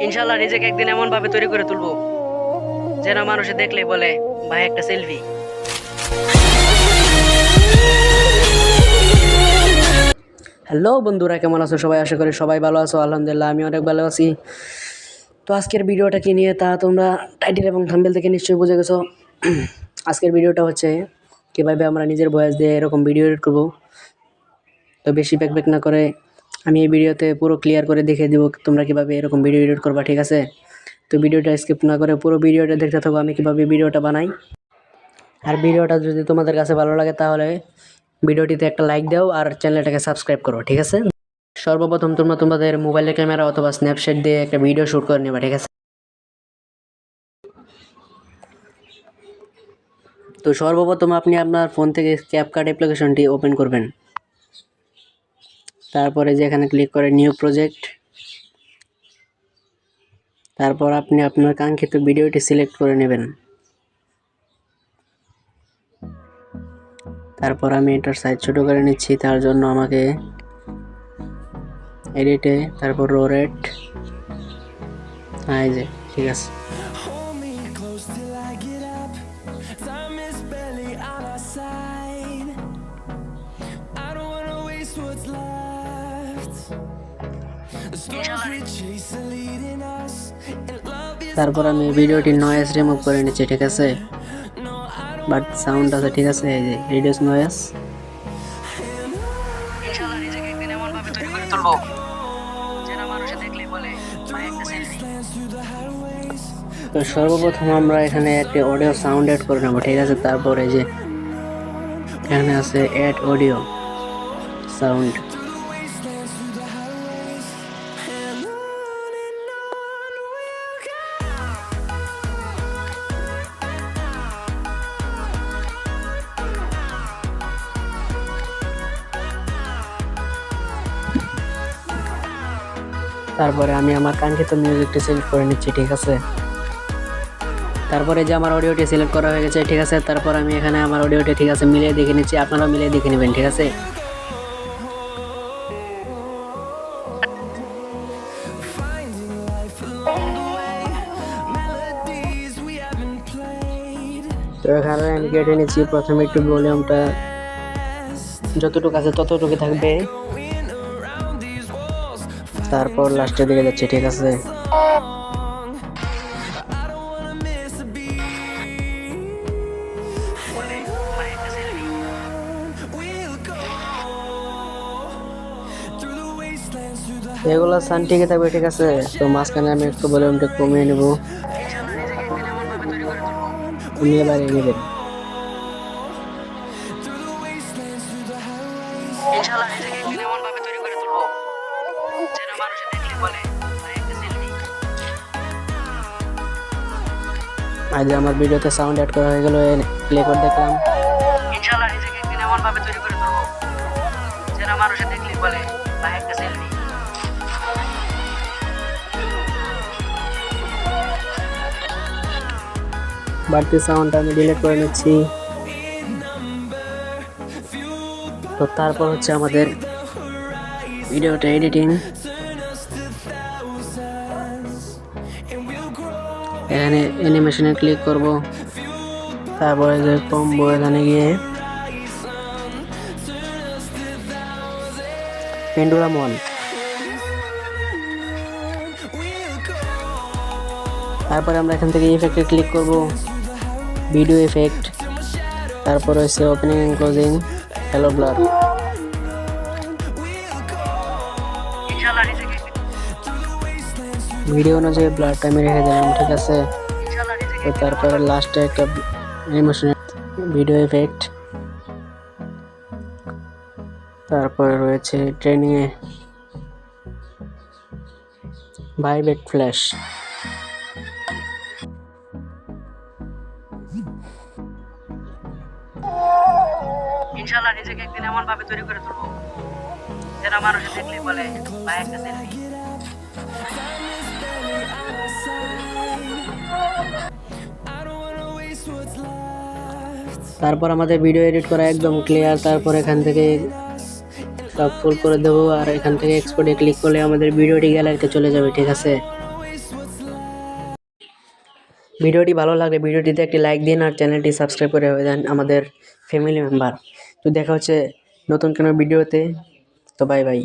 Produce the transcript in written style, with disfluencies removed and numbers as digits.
ইনশাআল্লাহ নিজেকে একদিন এমন ভাবে তৈরি করে তুলবো যেন মানুষে দেখলেই বলে ভাই একটা সেলফি। হ্যালো বন্ধুরা, কেমন আছো সবাই? আশা করি সবাই ভালো আছো। আলহামদুলিল্লাহ আমি অনেক ভালো আছি। তো আজকের ভিডিওটা কি নিয়ে তা তোমরা টাইটেল এবং থাম্বনেল থেকে নিশ্চয়ই বুঝে গেছো। আজকের ভিডিওটা হচ্ছে কীভাবে আমরা নিজের ভয়েস দিয়ে এরকম ভিডিও এডিট করবো। তো বেশি ব্যাক না করে আমি এই ভিডিওতে পুরো ক্লিয়ার করে দেখিয়ে দিব তোমরা কীভাবে এরকম ভিডিও এডিট করবা, ঠিক আছে? তো ভিডিওটা স্কিপ না করে পুরো ভিডিওটা দেখতে থাকো আমি কীভাবে ভিডিওটা বানাই। আর ভিডিওটা যদি তোমাদের কাছে ভালো লাগে তাহলে ভিডিওটিতে একটা লাইক দাও আর চ্যানেলটাকে সাবস্ক্রাইব করো, ঠিক আছে? সর্বপ্রথম তোমরা তোমাদের মোবাইলের ক্যামেরা অথবা স্ন্যাপচ্যাট দিয়ে একটা ভিডিও শ্যুট করে নেবা, ঠিক আছে? তো সর্বপ্রথম আপনি আপনার ফোন থেকে ক্যাপকাট অ্যাপ্লিকেশনটি ওপেন করবেন। তারপরে যেখানে ক্লিক করে নিউ প্রজেক্ট, তারপর আপনি আপনার কাঙ্ক্ষিত ভিডিওটি সিলেক্ট করে নেবেন। তারপর আমি এটার সাইজ ছোট করে নিচ্ছি, তার জন্য আমাকে এডিটে তারপর রো রেট, এই যে ঠিক আছে। তারপর আমি ভিডিওটি নয়েজ রিমুভ করে নিচ্ছি, ঠিক আছে? বাট সাউন্ড আছে, ঠিক আছে? এই যে রিডিউস নয়েজ। ইনশাআল্লাহ নিজেকে একদিন এমন ভাবে তৈরি করে তুলবো যেন মানুষে দেখলেই বলে ভাই একটা সেলফি। তো সর্বপ্রথম আমরা এখানে একটা অডিও সাউন্ড অ্যাড করে নেব, ঠিক আছে? তারপর এই যে এখানে আছে অ্যাড অডিও সাউন্ড। তারপরে আমি আমার কাঙ্ক্ষিত মিউজিকটি সিলেক্ট করে নিচ্ছি, ঠিক আছে? তারপরে যে আমার অডিওটি সিলেক্ট করা হয়ে গেছে, ঠিক আছে? তারপর আমি এখানে আমার অডিওটি, ঠিক আছে, মিলিয়ে দেখে নিচ্ছি। আপনারাও মিলিয়ে দেখে নেবেন, ঠিক আছে? তো এখানে আমি কেটে নিচ্ছি। প্রথমে একটু ভলিউমটা যতটুকু আছে ততটুকু থাকবে, তারপর লাস্টের দিকে যাচ্ছে, ঠিক আছে? এগুলো সান ঠিকই থাকবে, ঠিক আছে? তো মাঝখানে আমি একটু ভলিউমটা কমিয়ে নেব, কমিয়ে বাড়িয়ে নেবেন। আজ আমার ভিডিওতে সাউন্ড অ্যাড করা হয়ে গেল, প্লে করে দেখলাম। ইনশাআল্লাহ নিজেকে একদিন এমন ভাবে তৈরি করে তুলবো যেন মানুষে দেখলেই বলে ভাই একটা সেলফি। বাড়তি সাউন্ডটা আমি ডিলিট করে নিচ্ছি। তো তারপর হচ্ছে আমাদের ভিডিওটা এডিটিং। এখানে অ্যানিমেশনে ক্লিক করব, তারপরে যে কম্বো এখানে গিয়ে পেন্ডুলাম 1, তারপরে আমরা এখান থেকে ইফেক্টে ক্লিক করব, ভিডিও ইফেক্ট, তারপর হচ্ছে opening and closing, hello blur. Video অনুযায়ী ব্লারটা আমি রেখে দিলাম, ঠিক আছে? তো তারপরে লাস্টে একটা অ্যানিমেশন, ভিডিও ইফেক্ট, তারপরে রয়েছে ট্রেনিংয়ে ভাইব্রেট ফ্ল্যাশ। ইনশাআল্লাহ নিজেকে একদিন এমন ভাবে তৈরি করে তুলবো যেন মানুষে দেখলেই বলে ভাই একটা সেলফি। তারপর আমাদের ভিডিও এডিট করা একদম ক্লিয়ার। তারপর এখান থেকে সব ফুল করে দেবো আর এখান থেকে এক্সপোর্টে ক্লিক করলে আমাদের ভিডিওটি গ্যালারিতে চলে যাবে, ঠিক আছে? ভিডিওটি ভালো লাগলে ভিডিওটিতে একটি লাইক দিন আর চ্যানেলটি সাবস্ক্রাইব করে হয়ে যান আমাদের ফ্যামিলি মেম্বার। তো দেখা হচ্ছে নতুন কোনো ভিডিওতে। তো বাই বাই।